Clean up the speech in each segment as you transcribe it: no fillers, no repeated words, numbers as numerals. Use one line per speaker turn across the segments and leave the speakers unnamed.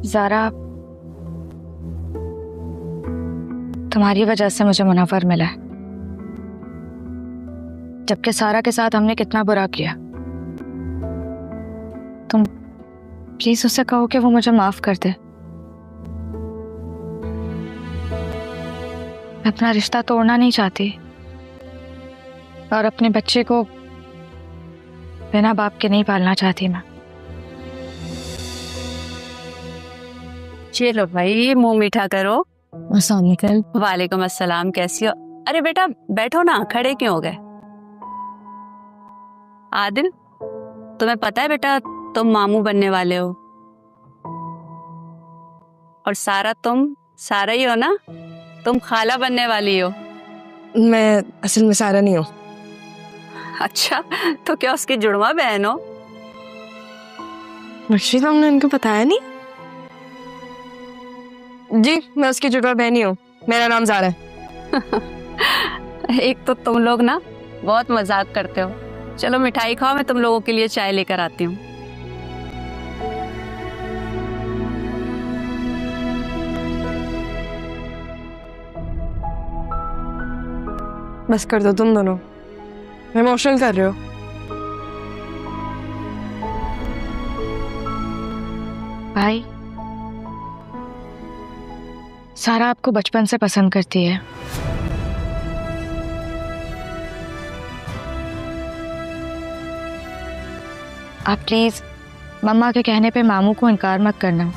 ज़ारा, तुम्हारी वजह से मुझे मुनव्वर मिला है, जबकि सारा के साथ हमने कितना बुरा किया। तुम प्लीज उससे कहो कि वो मुझे माफ कर दे। मैं अपना रिश्ता तोड़ना नहीं चाहती और अपने बच्चे को बिना बाप के नहीं पालना चाहती मैं।
चलो भाई, मुंह मीठा करो।
अस्सलाम
वालेकुम अस्सलाम, कैसी हो? अरे बेटा बैठो ना, खड़े क्यों हो गए? आदिल, तुम्हें पता है बेटा तुम मामू बनने वाले हो, और सारा तुम सारा ही हो ना, तुम खाला बनने वाली हो।
मैं असल में सारा नहीं हूँ।
अच्छा, तो क्या उसकी जुड़वा बहन हो?
रक्षी, तुमने इनको बताया नहीं? जी, मैं उसकी जुड़वा बहन ही हूँ। मेरा नाम ज़ारा है।
एक तो तुम लोग ना बहुत मजाक करते हो। चलो मिठाई खाओ, मैं तुम लोगों के लिए चाय लेकर आती हूँ।
बस कर दो तुम दोनों, इमोशनल कर रहे हो।
भाई, सारा आपको बचपन से पसंद करती है। आप प्लीज मम्मा के कहने पे मामू को इनकार मत करना।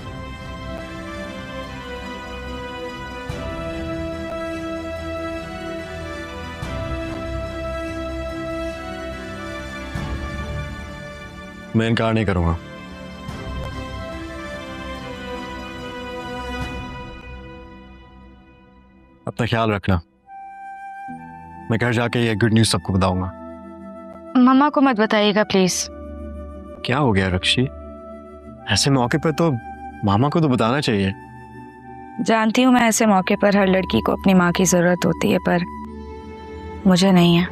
मैं इनकार नहीं करूंगा। अपना ख्याल रखना। मैं घर जाके ये गुड न्यूज़ सबको बताऊंगा।
मम्मा को मत बताइएगा प्लीज।
क्या हो गया रक्षी? ऐसे मौके पर तो मामा को तो बताना चाहिए।
जानती हूँ मैं ऐसे मौके पर हर लड़की को अपनी माँ की जरूरत होती है, पर मुझे नहीं है,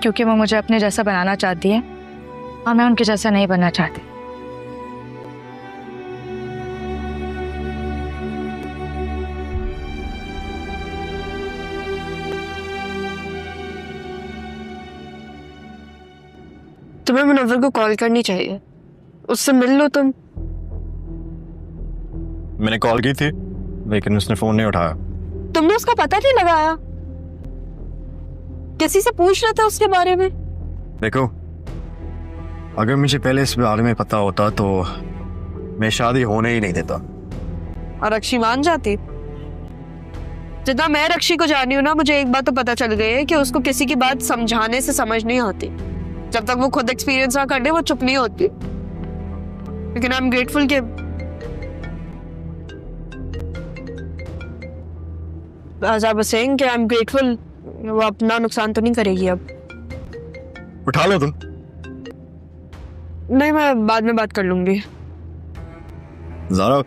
क्योंकि वो मुझे अपने जैसा बनाना चाहती है और मैं उनके जैसा नहीं बनना चाहती।
तुम्हें मुनव्वर को कॉल करनी चाहिए, उससे मिल लो तुम।
मैंने कॉल की थी लेकिन उसने फोन नहीं उठाया।
तुमने उसका पता नहीं लगाया? किसी से पूछ रहा था उसके बारे में?
देखो, अगर मुझे पहले इस बारे में पता होता तो मैं शादी होने ही नहीं देता।
और रक्षी मान जाती। जितना मैं रक्षी को जानी हूँ ना, मुझे एक बात तो पता चल गई है कि उसको किसी की बात समझाने से समझ नहीं आती। जब तक वो खुद एक्सपीरियंस ना कर ले वो चुप नहीं होती। लेकिन आई एम ग्रेटफुल कि as I was saying कि आई एम ग्रेटफुल वो अपना नुकसान तो नहीं करेगी अब।
उठा लो तुम।
नहीं, मैं बाद में बात कर लूंगी।
ज़ारा,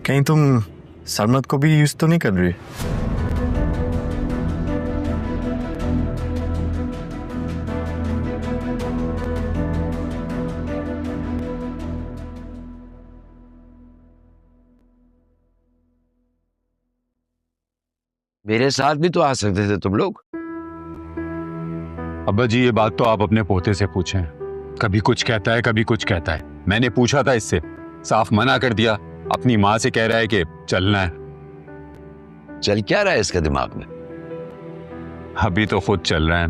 कहीं तुम सरमत को भी यूज तो नहीं कर रही?
मेरे साथ भी तो आ सकते थे तुम लोग।
अब्बा जी, ये बात तो आप अपने पोते से पूछें। कभी कुछ कहता है, कभी कुछ कहता है। मैंने पूछा था इससे, साफ मना कर दिया। अपनी माँ से कह रहा है कि चलना है।
चल क्या रहा है इसके दिमाग में?
अभी तो खुद चल रहा है।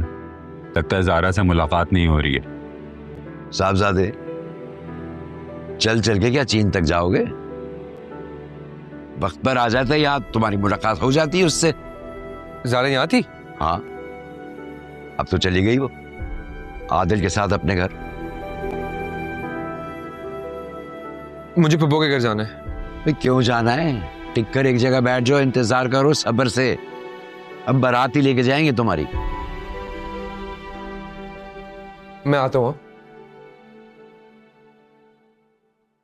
लगता है ज़ारा से मुलाकात नहीं हो रही है।
साहबजादे, चल चल के क्या चीन तक जाओगे? वक्त पर आ जाता है, यहाँ तुम्हारी मुलाकात हो जाती है उससे।
ज़ारा यहाँ थी?
हाँ, अब तो चली गई वो आदिल के साथ अपने घर।
मुझे पप्पू के घर जाना है।
भाई क्यों जाना है? टिक कर एक जगह बैठ जाओ, इंतजार करो सब्र से। अब बारात ही लेके जाएंगे तुम्हारी।
मैं आता हूँ।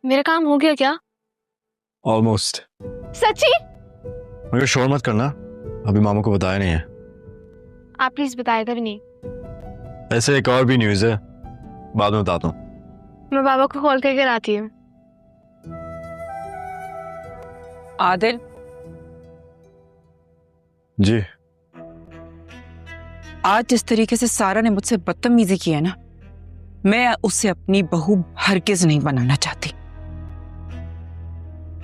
मेरा काम हो गया क्या?
ऑलमोस्ट।
सच्ची?
मगर शोर मत करना, अभी मामा को बताया नहीं है।
आप प्लीज बताएगा भी नहीं।
ऐसे एक और भी न्यूज़ है, बाद में बताता हूँ।
मैं बाबा को कॉल करके आती हूँ।
आदिल,
जी।
आज जिस तरीके से सारा ने मुझसे बदतमीजी की है ना, मैं उसे अपनी बहू हरगिज नहीं बनाना चाहती।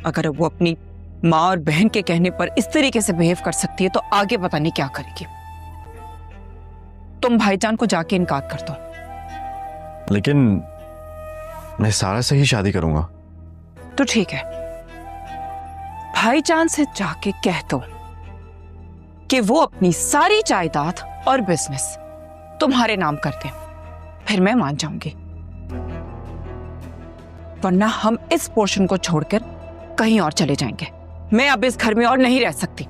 अगर वो अपनी माँ और बहन के कहने पर इस तरीके से बिहेव कर सकती है तो आगे पता नहीं क्या करेगी। तुम भाईजान को जाके इनकार कर दो।
लेकिन मैं सारा से ही शादी करूंगा।
तो ठीक है, भाईजान से जाके कह दो कि वो अपनी सारी जायदाद और बिजनेस तुम्हारे नाम कर दे, फिर मैं मान जाऊंगी। वरना हम इस पोर्शन को छोड़कर कहीं और चले जाएंगे। मैं अब इस घर में और नहीं रह सकती।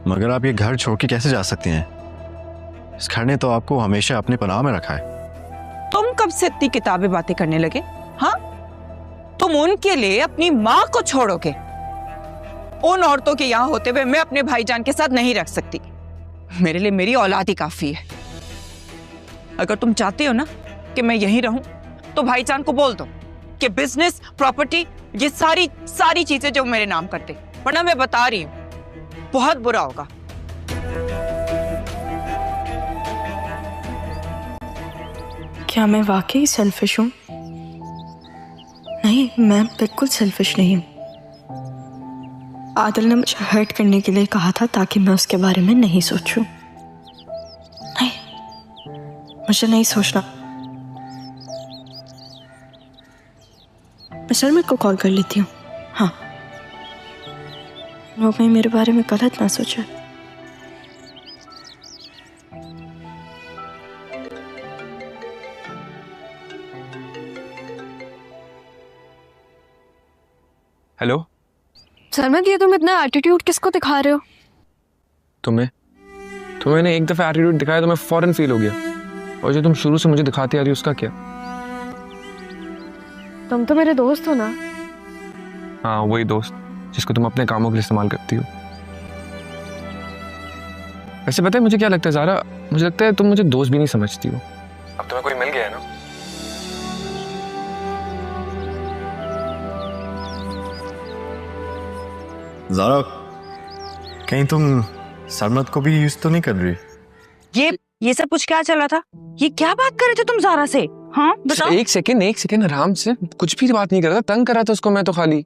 मगर आप ये घर छोड़ के कैसे जा सकती हैं? इस घर ने तो आपको हमेशा अपने पनाह में रखा है।
तुम कब से इतनी किताबें बातें करने लगे? हाँ, तुम उनके लिए अपनी माँ को छोड़ोगे। उन औरतों के यहाँ होते हुए मैं अपने भाईजान के साथ नहीं रख सकती। मेरे लिए मेरी औलाद ही काफी है। अगर तुम चाहते हो ना कि मैं यहीं रहूं, तो भाईजान को बोल दो कि बिजनेस, प्रॉपर्टी, ये सारी चीजें जो मेरे नाम करते, वरना मैं बता रही हूं बहुत बुरा होगा।
क्या मैं वाकई सेल्फिश हूँ? नहीं, मैं बिल्कुल सेल्फिश नहीं हूँ। आदिल ने मुझे हर्ट करने के लिए कहा था ताकि मैं उसके बारे में नहीं सोचूं। नहीं, मुझे नहीं सोचना। मैं शर्मा को कॉल कर लेती हूँ। हाँ, वो कहीं मेरे बारे में गलत ना सोचे।
हेलो।
शर्मा ये तुम इतना एटीट्यूड किसको दिखा रहे हो?
तुम्हें ने एक दफा एटीट्यूड दिखाया तो मैं फौरन फील हो गया, और जो तुम शुरू से मुझे दिखाती आ रही हो उसका क्या?
तुम तो मेरे दोस्त हो ना।
हाँ, वही दोस्त जिसको तुम अपने कामों के लिए इस्तेमाल करती हो। वैसे पता है मुझे क्या लगता है ज़ारा? मुझे लगता है तुम मुझे दोस्त भी नहीं समझती हो। अब तुम्हें कोई मिल गया है ना।
ज़ारा, कहीं तुम सरमत को भी यूज तो नहीं कर रही?
ये सब कुछ क्या चला था? ये क्या बात कर रहे थे तुम ज़ारा से? हाँ बताओ।
एक सेकेंड आराम से। कुछ भी बात नहीं कर रहा, तंग करा था उसको मैं तो, खाली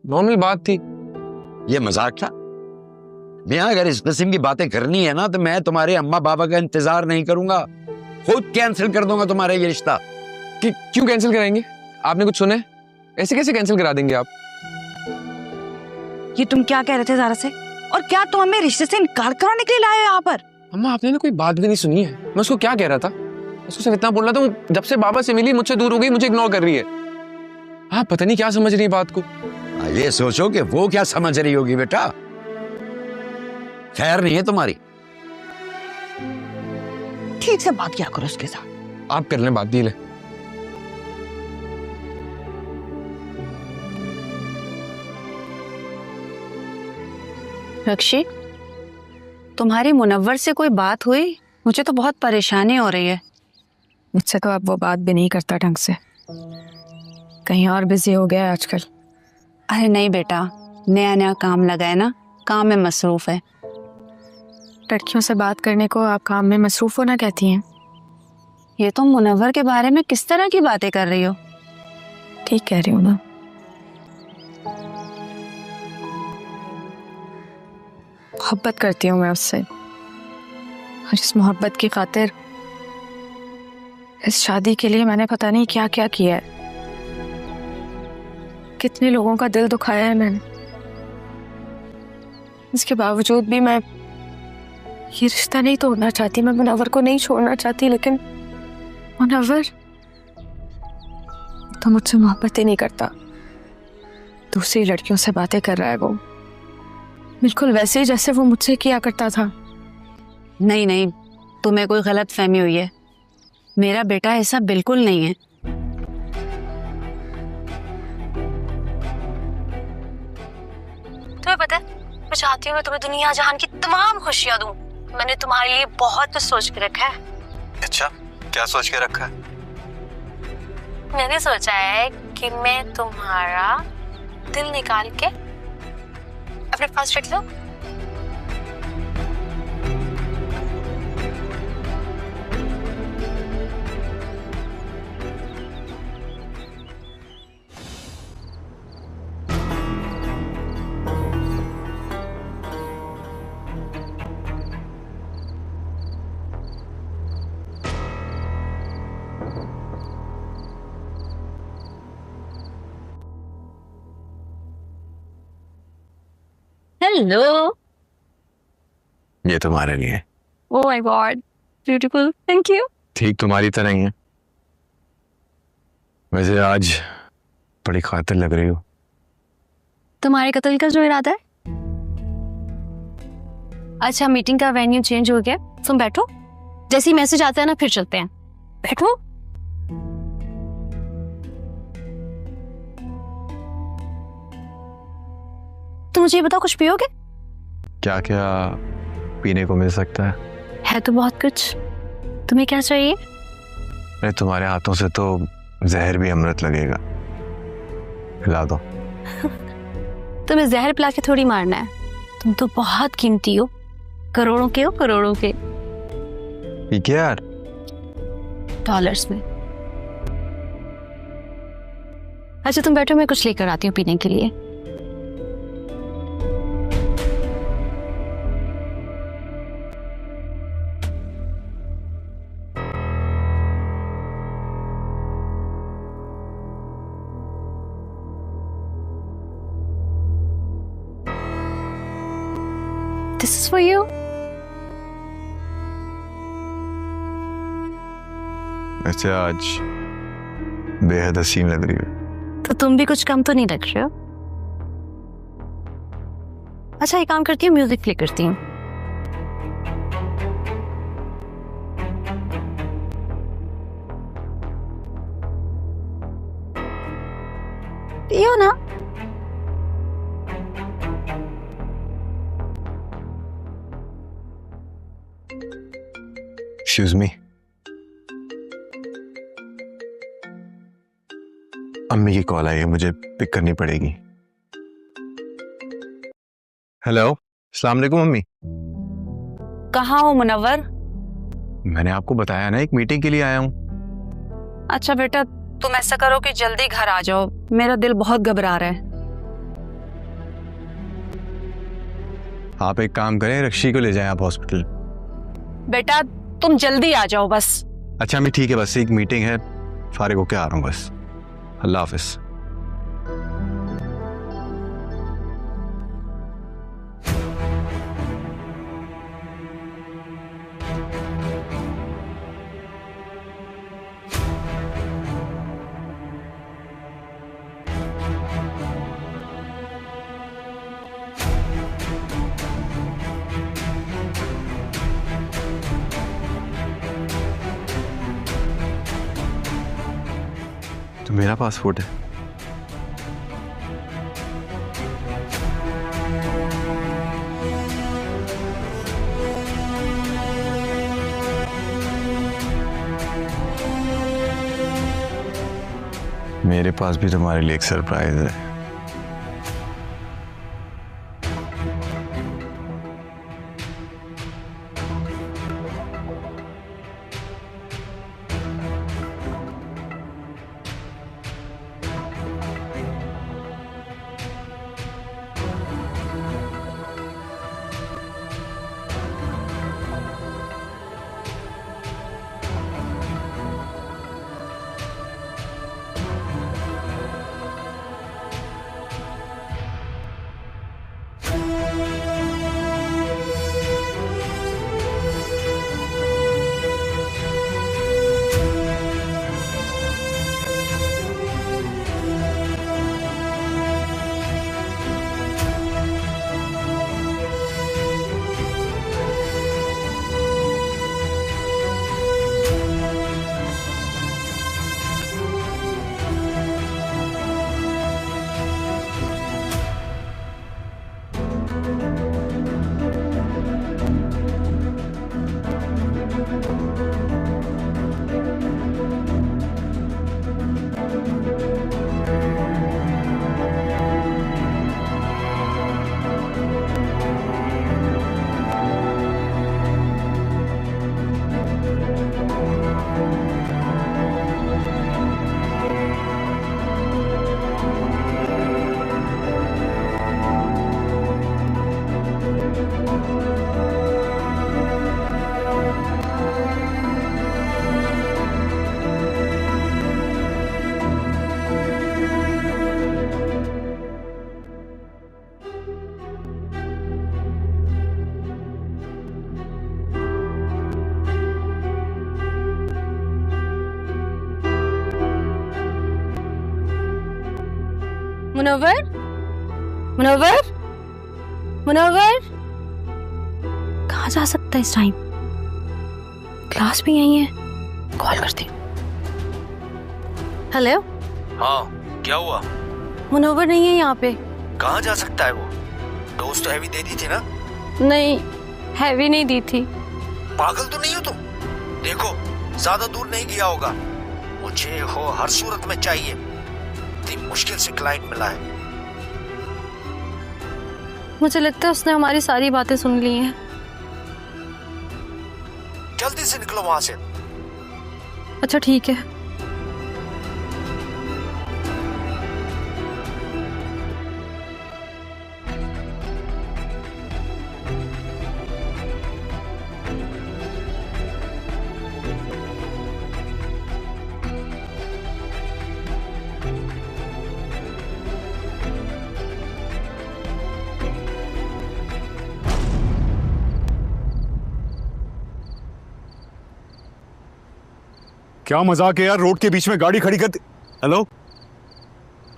नॉर्मल बात थी।
ये मजाक था? मियां, अगर इस किस्म की बातें करनी है ना तो मैं तुम्हारे अम्मा बाबा का इंतजार नहीं करूंगा, खुद कैंसिल कर दूंगा तुम्हारा ये रिश्ता।
क्यों कैंसिल कराएंगे? आपने कुछ सुना है? ऐसे कैसे कैंसिल करा देंगे आप?
ये तुम क्या कह रहे थे ज़ारा से? और क्या तुम हमें रिश्ते से इनकार कराने के लिए लाए हो यहाँ पर?
अम्मा, आपने ना कोई बात भी नहीं सुनी है। मैं उसको क्या कह रहा था? उसको सिर्फ इतना बोल रहा था, जब से बाबा से मिली मुझसे दूर हो गई, मुझे इग्नोर कर रही है। आप पता नहीं क्या समझ रही है बात को।
ये सोचो कि वो क्या समझ रही होगी बेटा। खैर नहीं है तुम्हारी।
ठीक से बात क्या करो उसके साथ।
आप कर लें बात, डील है।
रक्षी, तुम्हारी मुनव्वर से कोई बात हुई? मुझे तो बहुत परेशानी हो रही है।
मुझसे तो अब वो बात भी नहीं करता ढंग से, कहीं और बिजी हो गया है आजकल।
अरे नहीं बेटा, नया नया काम लगा है ना, काम में मसरूफ है।
लड़कियों से बात करने को आप काम में मसरूफ होना कहती हैं?
ये तुम मुनव्वर के बारे में किस तरह की बातें कर रही हो?
ठीक कह रही हूँ ना। मोहब्बत करती हूँ मैं उससे, और इस मोहब्बत की खातिर इस शादी के लिए मैंने पता नहीं क्या क्या किया है। कितने लोगों का दिल दुखाया है मैंने। इसके बावजूद भी मैं ये रिश्ता नहीं तोड़ना चाहती, मैं मुनव्वर को नहीं छोड़ना चाहती, लेकिन मुनव्वर तो मुझसे मोहब्बत ही नहीं करता। दूसरी लड़कियों से बातें कर रहा है वो, बिल्कुल वैसे ही जैसे वो मुझसे किया करता था।
नहीं नहीं, तुम्हें कोई गलत फहमी हुई है। मेरा बेटा ऐसा बिल्कुल नहीं है।
तुम्हें पता है, मैं चाहती हूँ मैं तुम्हें दुनिया जहान की तमाम खुशियाँ दूँ। मैंने तुम्हारे लिए बहुत कुछ सोच के रखा है।
अच्छा, क्या सोच के रखा है?
मैंने सोचा है कि मैं तुम्हारा दिल निकाल के अपने पास रख लूं। हेलो।
ये तुम्हारे लिए।
Oh my God, beautiful, thank you.
ठीक तुम्हारी तरह ही है। वैसे आज बड़ी खातिर लग रही हो।
तुम्हारे कत्ल का जो इरादा है? अच्छा, मीटिंग का वेन्यू चेंज हो गया, तुम बैठो, जैसे ही मैसेज आता है ना फिर चलते हैं। बैठो। तो मुझे ये बताओ, कुछ पियोगे?
क्या क्या पीने को मिल सकता
है तो बहुत कुछ, तुम्हें क्या चाहिए?
है? तुम्हारे हाथों से तो जहर भी अमृत लगेगा। पिला दो।
तुम्हें जहर पिला के थोड़ी मारना है, तुम तो बहुत कीमती हो, करोड़ों के हो, करोड़ों के।
ठीक है यार।
डॉलर्स में। अच्छा तुम बैठो, मैं कुछ लेकर आती हूँ पीने के लिए। This is for you.
वैसे आज बेहद हसीन लग रही है।
तो तुम भी कुछ कम तो नहीं लग रहे हो। अच्छा एक काम करती हूँ, म्यूजिक प्ले करती हूँ। पियो ना।
Excuse me. अम्मी की कॉल आई है, मुझे पिक करनी पड़ेगी। हेलो, अस्सलाम वालेकुम अम्मी।
कहाँ हो मुनव्वर?
मैंने आपको बताया ना, एक मीटिंग के लिए आया हूँ।
अच्छा बेटा, तुम ऐसा करो कि जल्दी घर आ जाओ, मेरा दिल बहुत घबरा रहा है।
आप एक काम करें, रक्षी को ले जाएं आप हॉस्पिटल।
बेटा तुम जल्दी आ जाओ बस।
अच्छा अम्मी ठीक है, बस एक मीटिंग है, फारिग होके आ रहा हूँ बस। अल्लाह हाफिज। तो मेरा पासपोर्ट है। मेरे पास भी तुम्हारे लिए एक सरप्राइज है।
मुनव्वर, मुनव्वर, मुनव्वर कहाँ जा सकता है इस टाइम? क्लास भी यही है, कॉल करती हूँ। हेलो।
हाँ, क्या हुआ?
मुनव्वर नहीं है यहाँ पे।
कहाँ जा सकता है वो? डोज तो हैवी दे दी थी ना?
नहीं, हैवी नहीं दी थी।
पागल तो नहीं हो तुम? देखो, ज्यादा दूर नहीं गया होगा। मुझे हो हर सूरत में चाहिए। इतनी मुश्किल से क्लाइंट मिला है।
मुझे लगता है उसने हमारी सारी बातें सुन ली हैं।
जल्दी से निकलो वहां से।
अच्छा ठीक है।
क्या मजाक है यार, रोड के बीच में गाड़ी खड़ी कर। हेलो,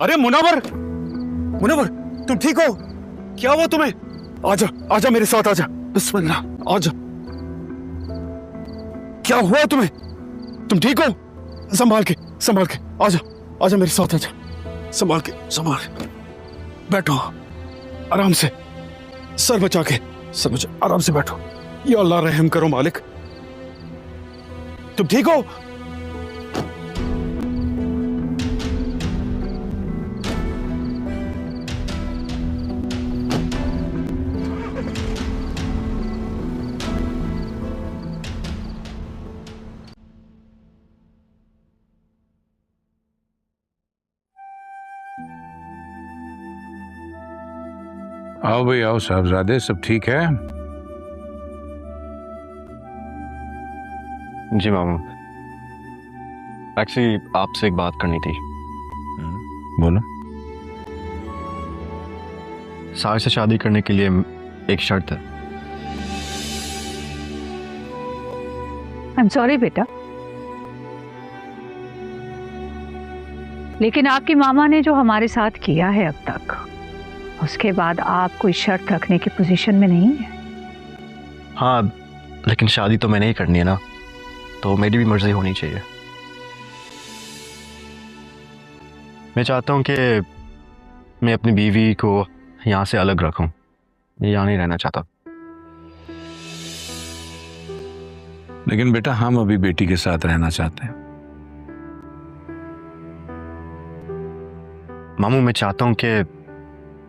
अरे मुनव्वर, मुनव्वर तुम ठीक हो? क्या हुआ तुम्हें? आजा आजा मेरे साथ आजा, बिस्मिल्लाह आजा। क्या हुआ तुम्हें? तुम ठीक हो? संभाल के आजा आजा मेरे साथ आजा। संभाल के बैठो आराम से, सर बचा के, सर बचा, आराम से बैठो। या अल्लाह रहम करो मालिक। तुम ठीक हो?
आओ भाई आओ साहबजादे, सब ठीक है?
जी मामू, एक्चुअली आपसे एक बात करनी थी।
बोलो।
साहिर से शादी करने के लिए एक शर्त है।
आई एम सॉरी बेटा, लेकिन आपकी मामा ने जो हमारे साथ किया है अब तक, उसके बाद आप कोई शर्त रखने की पोजीशन में नहीं है।
हाँ, लेकिन शादी तो मैंने ही करनी है ना, तो मेरी भी मर्जी होनी चाहिए। मैं चाहता हूँ कि मैं अपनी बीवी को यहाँ से अलग रखूँ, मैं यहाँ नहीं रहना चाहता।
लेकिन बेटा हम अभी बेटी के साथ रहना चाहते हैं।
मामू, मैं चाहता हूँ कि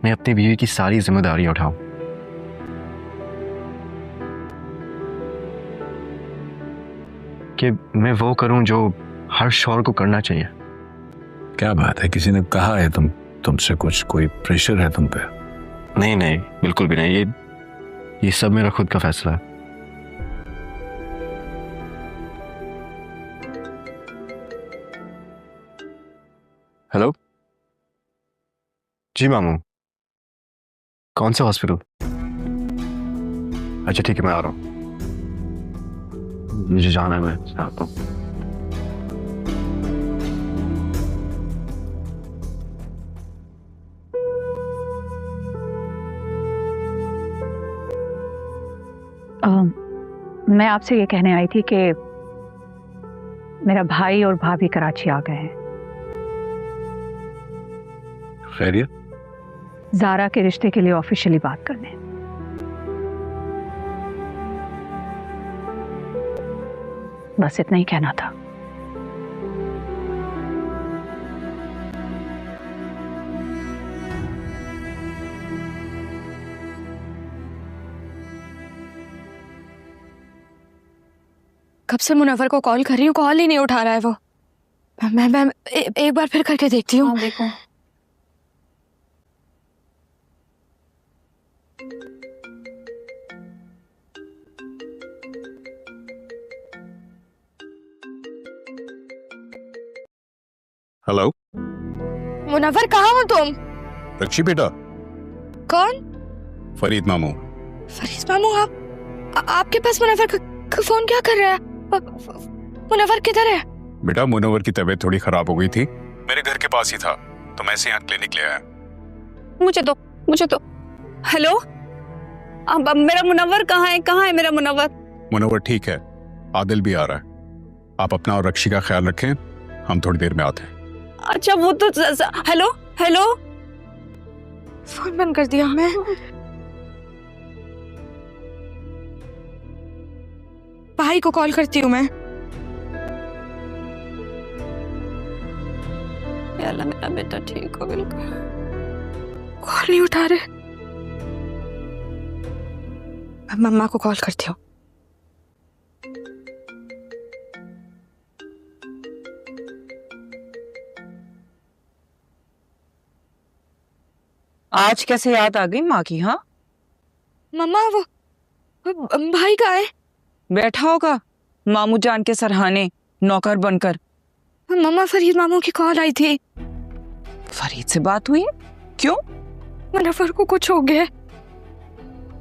मैं अपनी बीवी की सारी जिम्मेदारी उठाऊं। कि मैं वो करूं जो हर शौहर को करना चाहिए।
क्या बात है, किसी ने कहा है तुमसे कुछ, कोई प्रेशर है तुम पे?
नहीं नहीं, बिल्कुल भी नहीं। ये सब मेरा खुद का फैसला है। हेलो जी मामू, कौन सा हॉस्पिटल? अच्छा ठीक है, मैं आ रहा हूँ, मुझे जाना है, मैं आता हूँ।
मैं आपसे ये कहने आई थी कि मेरा भाई और भाभी कराची आ गए हैं।
खैरियत?
ज़ारा के रिश्ते के लिए ऑफिशियली बात करने। बस इतना ही कहना था।
कब से मुनव्वर को कॉल कर रही हूँ, कॉल ही नहीं उठा रहा है वो। मैं एक बार फिर करके देखती हूँ।
देखो
हेलो
मुनव्वर, कहाँ हो तुम?
रक्षी बेटा।
कौन?
फरीद मामू।
फरीद मामू, आपके पास मुनव्वर का फोन क्या कर रहा है? मुनव्वर किधर है?
बेटा मुनव्वर की तबीयत थोड़ी खराब हो गई थी, मेरे घर के पास ही था, तो मैं इसे यहाँ क्लिनिक ले आया।
मुझे दो, मुझे दो। हेलो, अब मेरा मुनव्वर कहाँ है? कहाँ है मेरा मुनव्वर?
मुनव्वर ठीक है, आदिल भी आ रहा है। आप अपना और रक्षी का ख्याल रखें, हम थोड़ी देर में आते हैं।
अच्छा वो तो हेलो हेलो,
फोन बंद कर दिया मैं। भाई को कॉल करती हूँ मैं।
अल्लाह मेरा बेटा ठीक हो बिल्कुल।
कॉल नहीं उठा रहे। अब मम्मा को कॉल करती हूँ।
आज कैसे याद आ गई माँ की? हाँ
मम्मा वो भाई का है।
बैठा होगा मामू जान के सरहाने नौकर बनकर।
मम्मा फरीद मामू की कॉल आई थी।
फरीद से बात हुई? क्यों?
मुनव्वर को कुछ हो गया।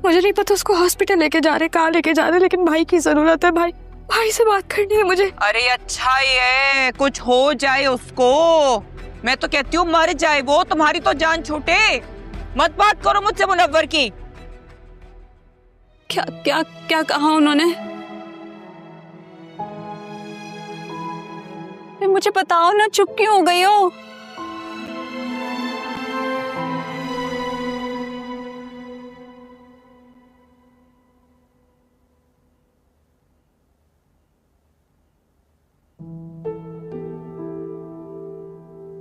मुझे नहीं पता उसको हॉस्पिटल लेके जा रहे, कहाँ लेके जा रहे, लेकिन भाई की जरूरत है। भाई से बात करनी है मुझे।
अरे अच्छा ये कुछ हो जाए उसको, मैं तो कहती हूँ मर जाए वो, तुम्हारी तो जान छूटे। मत बात करो मुझसे मुनव्वर की।
क्या क्या क्या कहा उन्होंने? मुझे बताओ ना, चुप क्यों हो गई हो?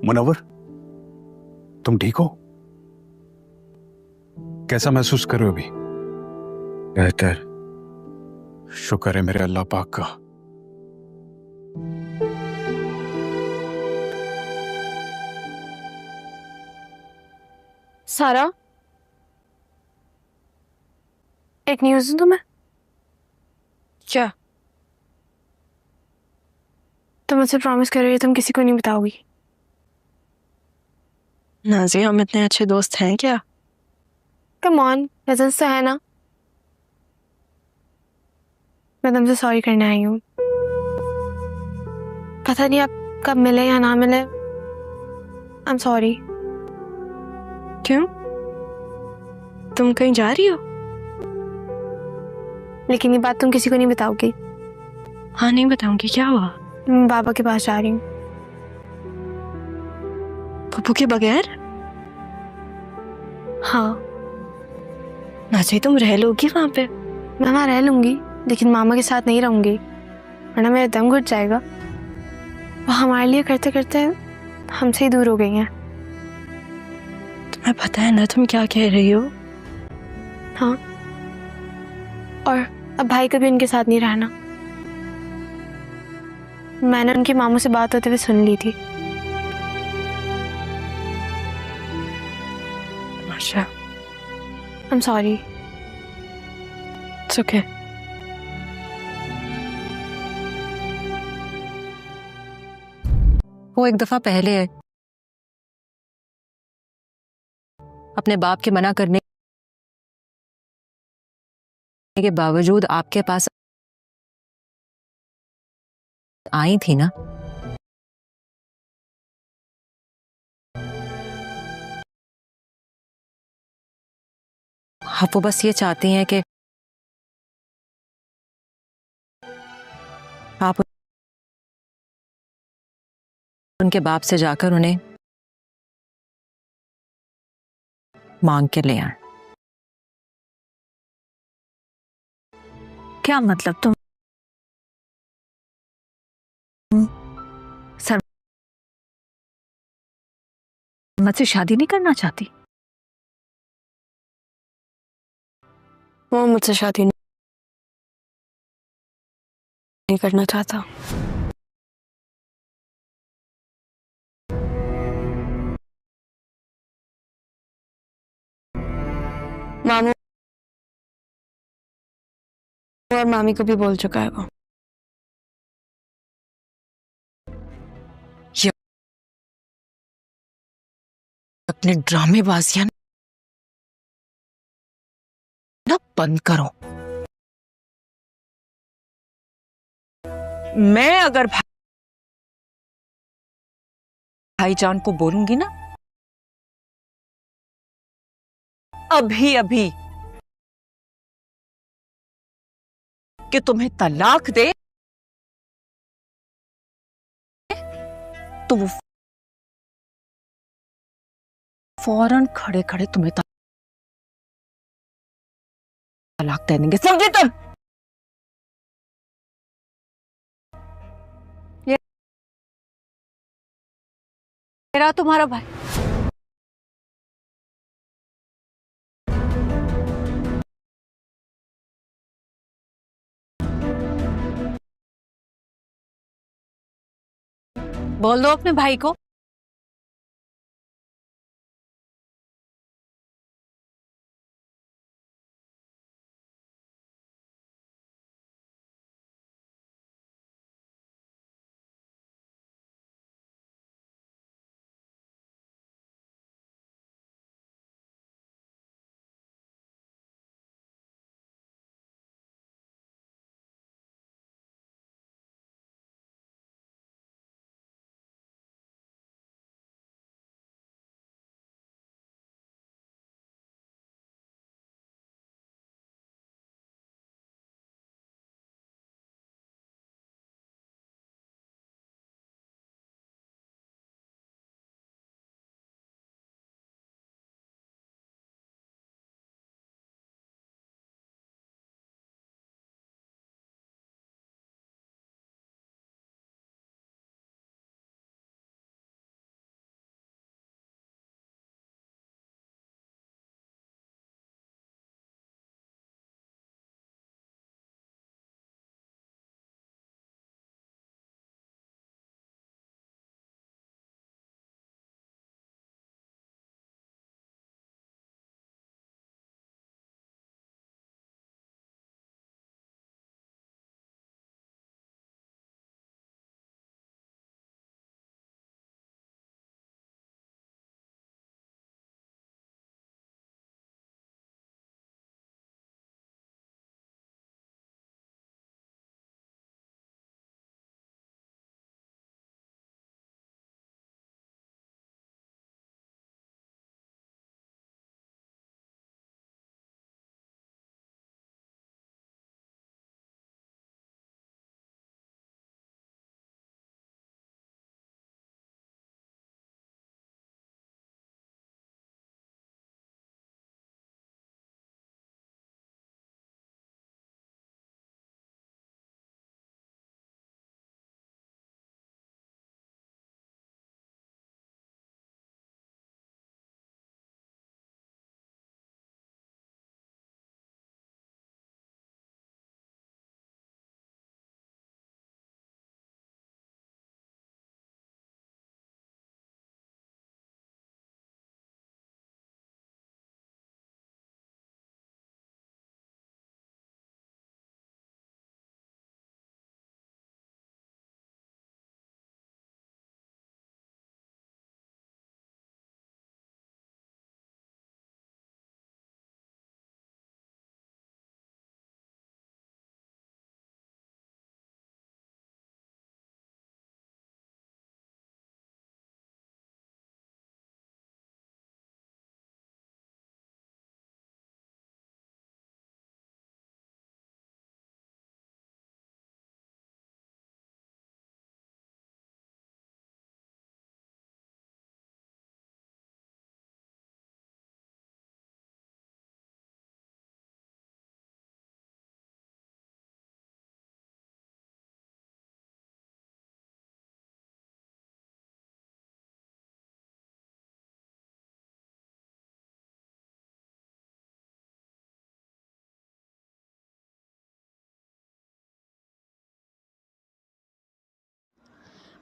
मुनव्वर, तुम ठीक हो? कैसा महसूस कर रहे हो अभी?
बेहतर।
शुक्र है मेरे अल्लाह पाक का।
सारा, एक न्यूज़ दूं तुम्हें?
क्या?
तुम मुझसे प्रॉमिस कर रही हो तुम किसी को नहीं बताओगी।
नाज़ी, हम इतने अच्छे दोस्त हैं क्या?
कम ऑन, कज़न्स तो है ना। मैं तुमसे सॉरी करने आई हूँ। पता नहीं आप कब मिले या ना मिले। I am sorry.
क्यों? तुम कहीं जा रही हो?
लेकिन ये बात तुम किसी को नहीं बताओगी।
हाँ नहीं बताऊंगी। क्या हुआ?
मैं बाबा के पास जा रही हूँ।
पप्पू के बगैर?
हाँ।
नाज़ी, तुम रह लोगी वहां पे?
मैं वहाँ रह लूंगी, लेकिन मामा के साथ नहीं रहूंगी, वरना मेरा दम घुट जाएगा। वो हमारे लिए करते करते हमसे ही दूर हो गई हैं।
तुम्हें पता है ना तुम क्या कह रही हो?
हाँ, और अब भाई कभी उनके साथ नहीं रहना। मैंने उनके मामू से बात होते हुए सुन ली थी।
अच्छा,
I'm sorry.
It's okay.
वो एक दफा पहले है अपने बाप के मना करने के बावजूद आपके पास आई थी ना। अब वो बस ये चाहती हैं कि आप उनके बाप से जाकर उन्हें मांग के ले आए।
क्या मतलब? तुम सरमत से शादी नहीं करना चाहती?
वो मुझसे शादी नहीं करना चाहता। मामू और मामी को भी बोल चुका है वो।
ये अपने ड्रामेबाजियां ना बंद करो। मैं अगर भाईजान को बोलूंगी ना अभी अभी कि तुम्हें तलाक दे तो वो फौरन खड़े खड़े तुम्हें तलाक दे देंगे, समझे तुम?
मेरा तुम्हारा भाई बोल दो अपने भाई को।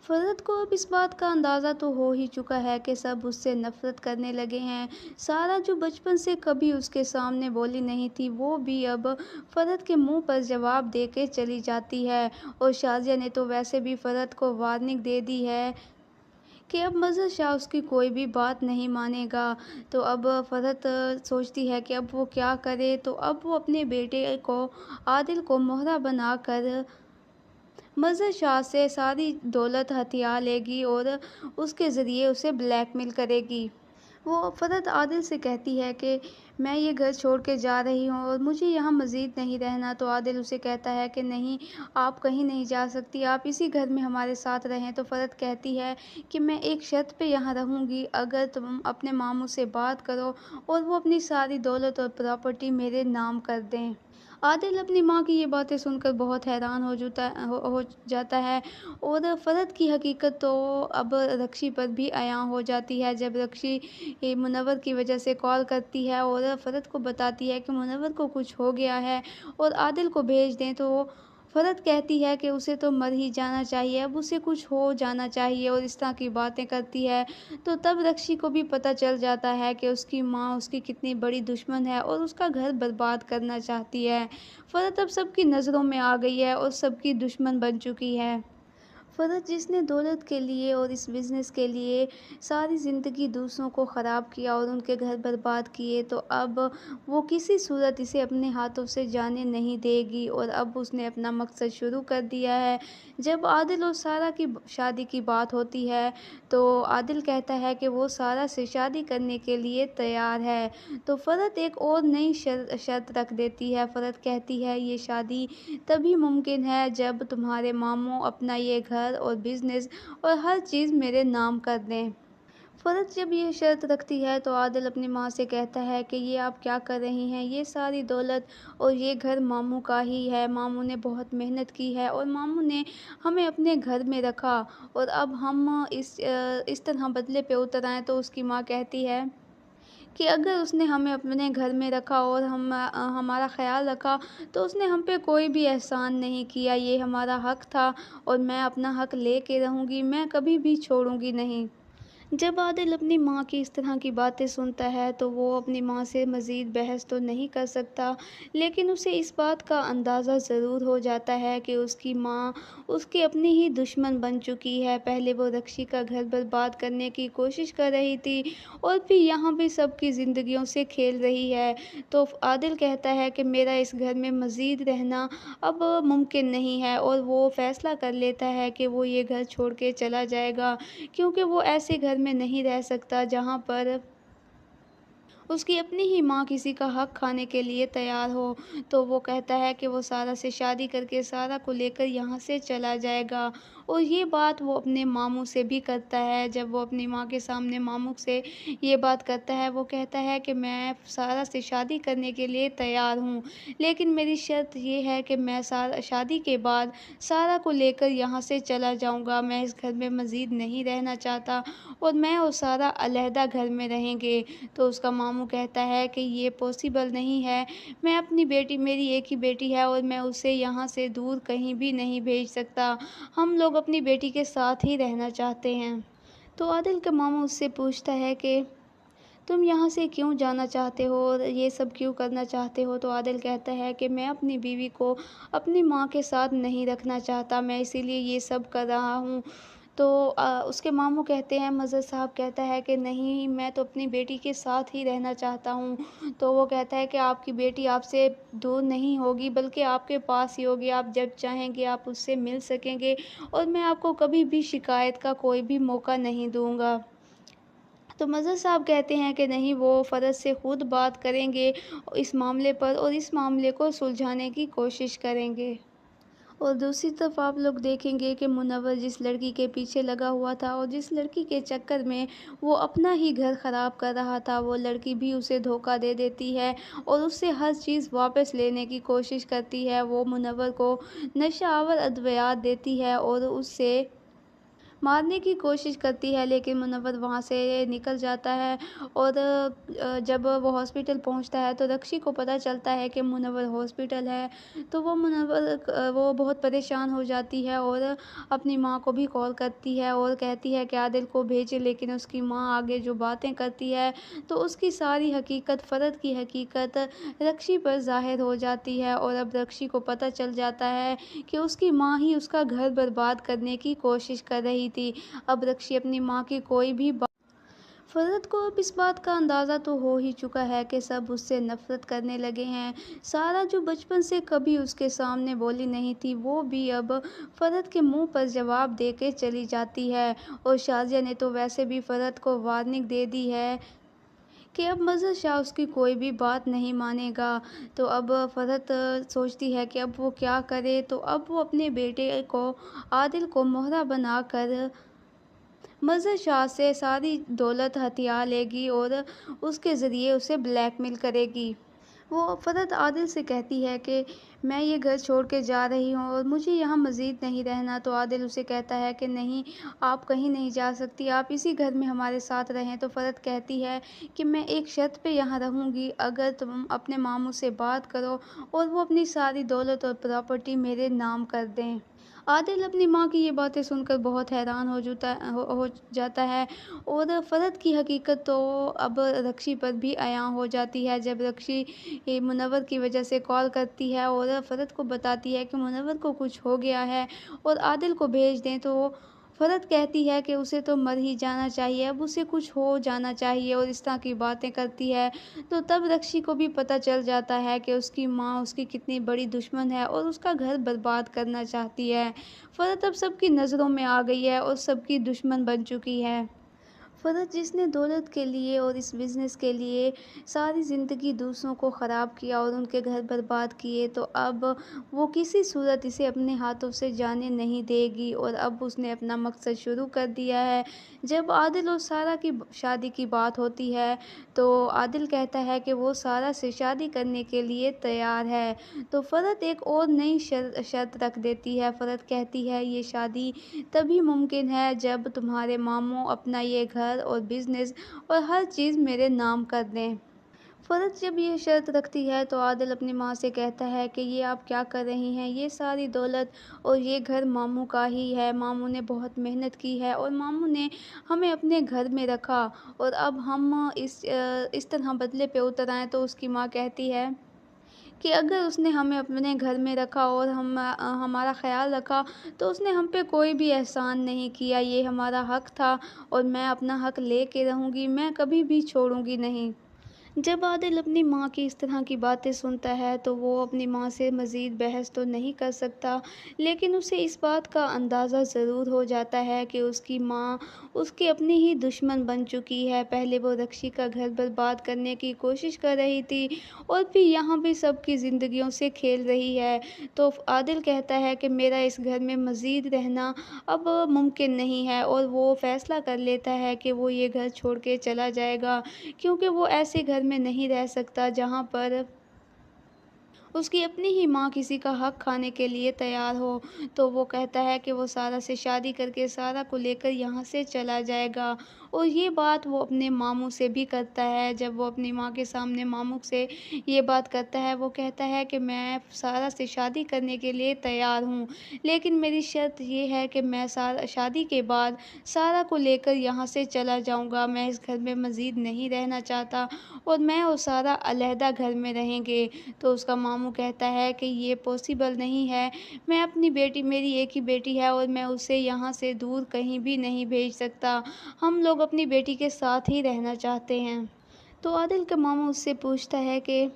फरहत को अब इस बात का अंदाज़ा तो हो ही चुका है कि सब उससे नफ़रत करने लगे हैं। सारा जो बचपन से कभी उसके सामने बोली नहीं थी, वो भी अब फरहत के मुंह पर जवाब दे के चली जाती है। और शाज़िया ने तो वैसे भी फरहत को वार्निंग दे दी है कि अब मज़हर शाह उसकी कोई भी बात नहीं मानेगा। तो अब फरहत सोचती है कि अब वो क्या करे। तो अब वो अपने बेटे को आदिल को मोहरा बनाकर मज़हर शाह से सारी दौलत हथिया लेगी और उसके ज़रिए उसे ब्लैकमेल करेगी। वो फरहत आदिल से कहती है कि मैं ये घर छोड़ के जा रही हूँ और मुझे यहाँ मज़ीद नहीं रहना। तो आदिल उसे कहता है कि नहीं, आप कहीं नहीं जा सकती, आप इसी घर में हमारे साथ रहें। तो फरहत कहती है कि मैं एक शर्त पे यहाँ रहूँगी, अगर तुम अपने मामू से बात करो और वो अपनी सारी दौलत और प्रॉपर्टी मेरे नाम कर दें। आदिल अपनी माँ की ये बातें सुनकर बहुत हैरान हो जाता है और फरहत की हकीकत तो अब रक्षी पर भी अयां हो जाती है। जब रक्षी मुनव्वर की वजह से कॉल करती है और फरहत को बताती है कि मुनव्वर को कुछ हो गया है और आदिल को भेज दें, तो फरहत कहती है कि उसे तो मर ही जाना चाहिए, अब उसे कुछ हो जाना चाहिए और इस तरह की बातें करती है। तो तब रक्षी को भी पता चल जाता है कि उसकी माँ उसकी कितनी बड़ी दुश्मन है और उसका घर बर्बाद करना चाहती है। फरहत अब सबकी नज़रों में आ गई है और सबकी दुश्मन बन चुकी है। फरहत जिसने दौलत के लिए और इस बिज़नेस के लिए सारी ज़िंदगी दूसरों को ख़राब किया और उनके घर बर्बाद किए, तो अब वो किसी सूरत इसे अपने हाथों से जाने नहीं देगी और अब उसने अपना मकसद शुरू कर दिया है। जब आदिल और सारा की शादी की बात होती है तो आदिल कहता है कि वो सारा से शादी करने के लिए तैयार है। तो फरहत एक और नई शर्त रख देती है। फरहत कहती है ये शादी तभी मुमकिन है जब तुम्हारे मामू अपना ये घर और बिज़नेस और हर चीज़ मेरे नाम कर दें। फरहत जब ये शर्त रखती है तो आदिल अपनी माँ से कहता है कि ये आप क्या कर रही हैं, ये सारी दौलत और ये घर मामू का ही है, मामू ने बहुत मेहनत की है और मामू ने हमें अपने घर में रखा और अब हम इस तरह बदले पे उतर आए। तो उसकी माँ कहती है कि अगर उसने हमें अपने घर में रखा और हमारा ख़्याल रखा तो उसने हम पे कोई भी एहसान नहीं किया, ये हमारा हक़ था और मैं अपना हक़ लेके रहूँगी, मैं कभी भी छोड़ूँगी नहीं। जब आदिल अपनी माँ की इस तरह की बातें सुनता है तो वो अपनी माँ से मज़ीद बहस तो नहीं कर सकता, लेकिन उसे इस बात का अंदाज़ा ज़रूर हो जाता है कि उसकी माँ उसकी अपनी ही दुश्मन बन चुकी है। पहले वो रक्षी का घर बर्बाद करने की कोशिश कर रही थी और फिर यहाँ भी सबकी ज़िंदगियों से खेल रही है। तो आदिल कहता है कि मेरा इस घर में मज़ीद रहना अब मुमकिन नहीं है और वो फ़ैसला कर लेता है कि वो ये घर छोड़ के चला जाएगा, क्योंकि वो ऐसे घर में नहीं रह सकता जहाँ पर उसकी अपनी ही माँ किसी का हक खाने के लिए तैयार हो। तो वो कहता है कि वो सारा से शादी करके सारा को लेकर यहाँ से चला जाएगा और ये बात वो अपने मामू से भी करता है। जब वो अपनी माँ के सामने मामू से ये बात करता है, वो कहता है कि मैं सारा से शादी करने के लिए तैयार हूँ, लेकिन मेरी शर्त ये है कि मैं शादी के बाद सारा को लेकर यहाँ से चला जाऊँगा, मैं इस घर में मज़ीद नहीं रहना चाहता और मैं और सारा अलहदा घर में रहेंगे। तो उसका मामू कहता है कि ये पॉसिबल नहीं है, मैं अपनी बेटी, मेरी एक ही बेटी है और मैं उसे यहाँ से दूर कहीं भी नहीं भेज सकता, हम लोग अपनी बेटी के साथ ही रहना चाहते हैं। तो आदिल का मामू उससे पूछता है कि तुम यहाँ से क्यों जाना चाहते हो और ये सब क्यों करना चाहते हो। तो आदिल कहता है कि मैं अपनी बीवी को अपनी माँ के साथ नहीं रखना चाहता, मैं इसीलिए ये सब कर रहा हूँ। तो उसके मामू कहते हैं, मज़हर साहब कहता है कि नहीं, मैं तो अपनी बेटी के साथ ही रहना चाहता हूँ। तो वो कहता है कि आपकी बेटी आपसे दूर नहीं होगी, बल्कि आपके पास ही होगी, आप जब चाहेंगे आप उससे मिल सकेंगे और मैं आपको कभी भी शिकायत का कोई भी मौका नहीं दूँगा। तो मज़हर साहब कहते हैं कि नहीं, वो फ़रज से ख़ुद बात करेंगे इस मामले पर और इस मामले को सुलझाने की कोशिश करेंगे। और दूसरी तरफ आप लोग देखेंगे कि मुनव्वर जिस लड़की के पीछे लगा हुआ था और जिस लड़की के चक्कर में वो अपना ही घर ख़राब कर रहा था, वो लड़की भी उसे धोखा दे देती है और उससे हर चीज़ वापस लेने की कोशिश करती है। वो मुनव्वर को नशा आवर अद्वियात देती है और उससे मारने की कोशिश करती है, लेकिन मुनव्वर वहाँ से निकल जाता है। और जब वो हॉस्पिटल पहुँचता है तो रक्षी को पता चलता है कि मुनव्वर हॉस्पिटल है। तो वो बहुत परेशान हो जाती है और अपनी माँ को भी कॉल करती है और कहती है कि आदिल को भेजे, लेकिन उसकी माँ आगे जो बातें करती है तो उसकी सारी हकीकत, फरहत की हकीकत रक्षी पर ज़ाहिर हो जाती है। और अब रक्षी को पता चल जाता है कि उसकी माँ ही उसका घर बर्बाद करने की कोशिश कर रही थी। अब रक्षी अपनी माँ की कोई भी फरहत को अब इस बात का अंदाज़ा तो हो ही चुका है कि सब उससे नफ़रत करने लगे हैं। सारा जो बचपन से कभी उसके सामने बोली नहीं थी, वो भी अब फरहत के मुंह पर जवाब दे के चली जाती है। और शाज़िया ने तो वैसे भी फरहत को वार्निंग दे दी है कि अब मज़हर शाह उसकी कोई भी बात नहीं मानेगा। तो अब फ़रहत सोचती है कि अब वो क्या करे। तो अब वो अपने बेटे को आदिल को मोहरा बनाकर मज़हर शाह से सारी दौलत हथिया लेगी और उसके ज़रिए उसे ब्लैकमेल करेगी। वो फ़रहत आदिल से कहती है कि मैं ये घर छोड़ के जा रही हूँ और मुझे यहाँ मज़ीद नहीं रहना। तो आदिल उसे कहता है कि नहीं, आप कहीं नहीं जा सकती, आप इसी घर में हमारे साथ रहें। तो फ़रहत कहती है कि मैं एक शर्त पे यहाँ रहूँगी, अगर तुम अपने मामू से बात करो और वो अपनी सारी दौलत और प्रॉपर्टी मेरे नाम कर दें। आदिल अपनी माँ की ये बातें सुनकर बहुत हैरान हो जाता है और फ़रहत की हकीकत तो अब रक्षी पर भी आयां हो जाती है। जब रक्षी मुनव्वर की वजह से कॉल करती है और फ़रहत को बताती है कि मुनव्वर को कुछ हो गया है और आदिल को भेज दें, तो फ़रहत कहती है कि उसे तो मर ही जाना चाहिए, अब उसे कुछ हो जाना चाहिए और इस तरह की बातें करती है। तो तब रक्षी को भी पता चल जाता है कि उसकी माँ उसकी कितनी बड़ी दुश्मन है और उसका घर बर्बाद करना चाहती है। फ़रहत अब सबकी नज़रों में आ गई है और सबकी दुश्मन बन चुकी है। फ़रहत जिसने दौलत के लिए और इस बिज़नेस के लिए सारी ज़िंदगी दूसरों को ख़राब किया और उनके घर बर्बाद किए, तो अब वो किसी सूरत इसे अपने हाथों से जाने नहीं देगी और अब उसने अपना मकसद शुरू कर दिया है। जब आदिल और सारा की शादी की बात होती है, तो आदिल कहता है कि वो सारा से शादी करने के लिए तैयार है। तो फ़रहत एक और नई शर्त रख देती है। फ़रहत कहती है ये शादी तभी मुमकिन है जब तुम्हारे मामू अपना ये घर और बिज़नेस और हर चीज़ मेरे नाम कर दें। फ़रहत जब ये शर्त रखती है, तो आदिल अपनी माँ से कहता है कि ये आप क्या कर रही हैं, ये सारी दौलत और ये घर मामू का ही है, मामू ने बहुत मेहनत की है और मामू ने हमें अपने घर में रखा और अब हम इस तरह बदले पे उतर आएँ। तो उसकी माँ कहती है कि अगर उसने हमें अपने घर में रखा और हमारा ख़्याल रखा, तो उसने हम पे कोई भी एहसान नहीं किया, ये हमारा हक़ था और मैं अपना हक़ लेके रहूँगी, मैं कभी भी छोड़ूँगी नहीं। जब आदिल अपनी माँ की इस तरह की बातें सुनता है, तो वो अपनी माँ से मज़ीद बहस तो नहीं कर सकता, लेकिन उसे इस बात का अंदाज़ा ज़रूर हो जाता है कि उसकी माँ उसकी अपनी ही दुश्मन बन चुकी है। पहले वो रक्षी का घर बर्बाद करने की कोशिश कर रही थी और फिर यहाँ भी सबकी ज़िंदगियों से खेल रही है। तो आदिल कहता है कि मेरा इस घर में मज़ीद रहना अब मुमकिन नहीं है और वो फ़ैसला कर लेता है कि वो ये घर छोड़ के चला जाएगा, क्योंकि वो ऐसे घर में नहीं रह सकता जहाँ पर उसकी अपनी ही माँ किसी का हक खाने के लिए तैयार हो। तो वो कहता है कि वो सारा से शादी करके सारा को लेकर यहाँ से चला जाएगा और ये बात वो अपने मामू से भी करता है। जब वो अपनी माँ के सामने मामू से ये बात करता है, वो कहता है कि मैं सारा से शादी करने के लिए तैयार हूँ, लेकिन मेरी शर्त ये है कि मैं शादी के बाद सारा को लेकर यहाँ से चला जाऊँगा, मैं इस घर में मज़ीद नहीं रहना चाहता और मैं और सारा अलहदा घर में रहेंगे। तो उसका मामू कहता है कि ये पॉसिबल नहीं है, मैं अपनी बेटी, मेरी एक ही बेटी है और मैं उसे यहाँ से दूर कहीं भी नहीं भेज सकता, हम लोग अपनी बेटी के साथ ही रहना चाहते हैं। तो आदिल का मामू उससे पूछता है कि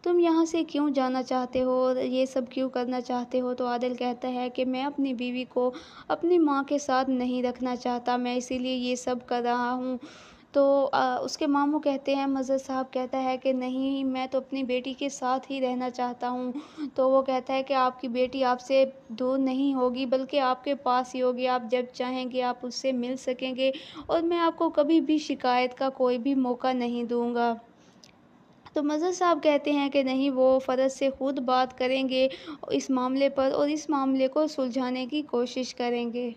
तुम यहाँ से क्यों जाना चाहते हो और ये सब क्यों करना चाहते हो। तो आदिल कहता है कि मैं अपनी बीवी को अपनी माँ के साथ नहीं रखना चाहता, मैं इसीलिए ये सब कर रहा हूँ। तो उसके मामू कहते हैं, मज़हर साहब कहता है कि नहीं, मैं तो अपनी बेटी के साथ ही रहना चाहता हूँ। तो वो कहता है कि आपकी बेटी आपसे दूर नहीं होगी, बल्कि आपके पास ही होगी, आप जब चाहेंगे आप उससे मिल सकेंगे और मैं आपको कभी भी शिकायत का कोई भी मौका नहीं दूँगा। तो मज़हर साहब कहते हैं कि नहीं, वो फ़रहत से ख़ुद बात करेंगे इस मामले पर और इस मामले को सुलझाने की कोशिश करेंगे।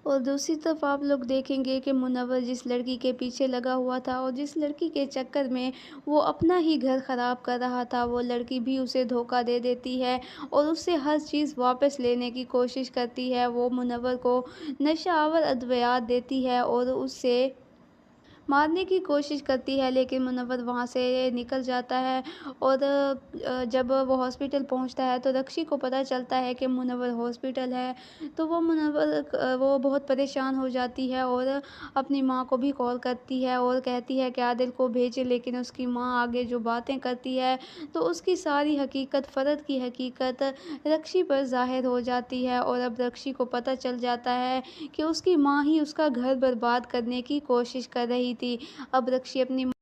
और दूसरी तरफ आप लोग देखेंगे कि मुनव्वर जिस लड़की के पीछे लगा हुआ था और जिस लड़की के चक्कर में वो अपना ही घर ख़राब कर रहा था, वो लड़की भी उसे धोखा दे देती है और उससे हर चीज़ वापस लेने की कोशिश करती है। वो मुनव्वर को नशा आवर अद्वियात देती है और उससे मारने की कोशिश करती है, लेकिन मुनव्वर वहाँ से निकल जाता है और जब वो हॉस्पिटल पहुँचता है, तो रक्षी को पता चलता है कि मुनव्वर हॉस्पिटल है। तो वो बहुत परेशान हो जाती है और अपनी माँ को भी कॉल करती है और कहती है कि आदिल को भेजे, लेकिन उसकी माँ आगे जो बातें करती है, तो उसकी सारी हकीकत, फ़रहत की हकीकत रक्षी पर ज़ाहिर हो जाती है और अब रक्षी को पता चल जाता है कि उसकी माँ ही उसका घर बर्बाद करने की कोशिश कर रही थी। अब रक्षी अपनी